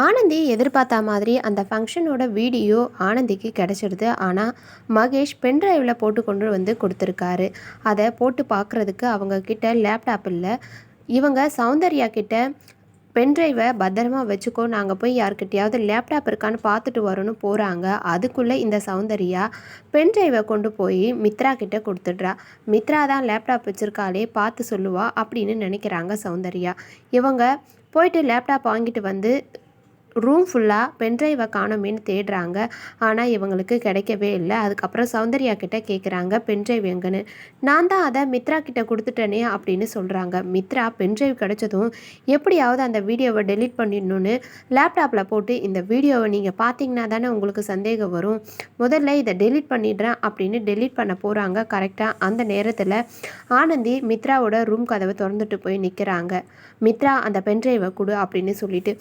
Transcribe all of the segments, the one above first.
ஆனந்தி எதிர்பார்த்த மாதிரி அந்த ஃபங்க்ஷனோட வீடியோ ஆனந்திக்கு கிடச்சிடுது. ஆனால் மகேஷ் பென்ட்ரைவில் போட்டு கொண்டு வந்து கொடுத்துருக்காரு. அதை போட்டு பார்க்குறதுக்கு அவங்க கிட்ட லேப்டாப் இல்லை. இவங்க சௌந்தர்யா கிட்ட பென்ட்ரைவை பத்திரமா வச்சுக்கோ, நாங்கள் போய் யார்கிட்டையாவது லேப்டாப் இருக்கான்னு பார்த்துட்டு வரோன்னு போகிறாங்க. அதுக்குள்ளே இந்த சௌந்தர்யா பென்ட்ரைவை கொண்டு போய் மித்ரா கிட்ட கொடுத்துட்றா. மித்ரா தான் லேப்டாப் வச்சுருக்காளே, பார்த்து சொல்லுவா அப்படின்னு நினைக்கிறாங்க சௌந்தர்யா. இவங்க போயிட்டு லேப்டாப் வாங்கிட்டு வந்து ரூம் ஃபுல்லாக பென்ட்ரைவை காணோமேன்னு தேடுறாங்க. ஆனால் இவங்களுக்கு கிடைக்கவே இல்லை. அதுக்கப்புறம் சௌந்தர்யா கிட்ட கேட்குறாங்க பென்ட்ரைவ் எங்கன்னு. நான் தான் அதை மித்ரா கிட்ட கொடுத்துட்டேனே அப்படின்னு சொல்கிறாங்க. மித்ரா பென்ட்ரைவ் கிடைச்சதும் எப்படியாவது அந்த வீடியோவை டெலீட் பண்ணிடணுன்னு லேப்டாப்பில் போட்டு, இந்த வீடியோவை நீங்கள் பார்த்தீங்கன்னா தானே உங்களுக்கு சந்தேகம் வரும், முதல்ல இதை டெலீட் பண்ணிடுறேன் அப்படின்னு டெலீட் பண்ண போகிறாங்க. கரெக்டாக அந்த நேரத்தில் ஆனந்தி மித்ராவோட ரூம் கதவை திறந்துட்டு போய் நிற்கிறாங்க. மித்ரா அந்த பென்ட்ரைவை கொடு அப்படின்னு சொல்லிட்டு.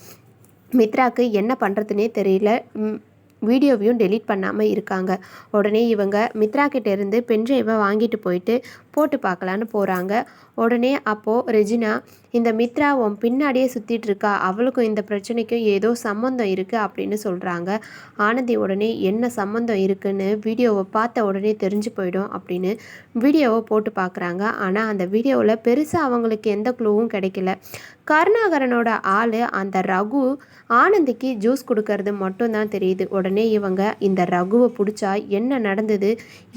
மித்ராக்கு என்ன பண்ணுறதுனே தெரியல. வீடியோவையும் டெலீட் பண்ணாமல் இருக்காங்க. உடனே இவங்க மித்ரா கிட்ட இருந்து பென்ட்ரைவை வாங்கிட்டு போயிட்டு போட்டு பார்க்கலான்னு போகிறாங்க. உடனே அப்போது ரெஜினா, இந்த மித்ரா உன் பின்னாடியே சுற்றிட்டு இருக்கா, அவளுக்கும் இந்த பிரச்சனைக்கும் ஏதோ சம்மந்தம் இருக்குது அப்படின்னு சொல்கிறாங்க. ஆனந்தி உடனே என்ன சம்மந்தம் இருக்குன்னு வீடியோவை பார்த்த உடனே தெரிஞ்சு போயிடும் அப்படின்னு வீடியோவை போட்டு பார்க்குறாங்க. ஆனால் அந்த வீடியோவில் பெருசாக அவங்களுக்கு எந்த க்ளூவும் கிடைக்கல. கருணாகரனோட ஆள் அந்த ரகு ஆனந்திக்கு ஜூஸ் கொடுக்கறது மட்டும்தான் தெரியுது. உடனே இவங்க இந்த ரகுவை பிடிச்சா என்ன நடந்தது,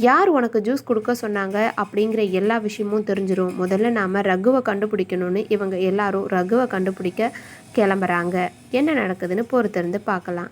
யார் உனக்கு ஜூஸ் கொடுக்க சொன்னாங்க அப்படிங்கிற எல்லா விஷயமும் தெரிஞ்சிடும். முதல்ல நாம் ரகுவை கண்டுபிடிக்கணும்னு இவங்க எல்லாரும் ரகுவை கண்டுபிடிக்க கிளம்புறாங்க. என்ன நடக்குதுன்னு பொறுத்திருந்து பார்க்கலாம்.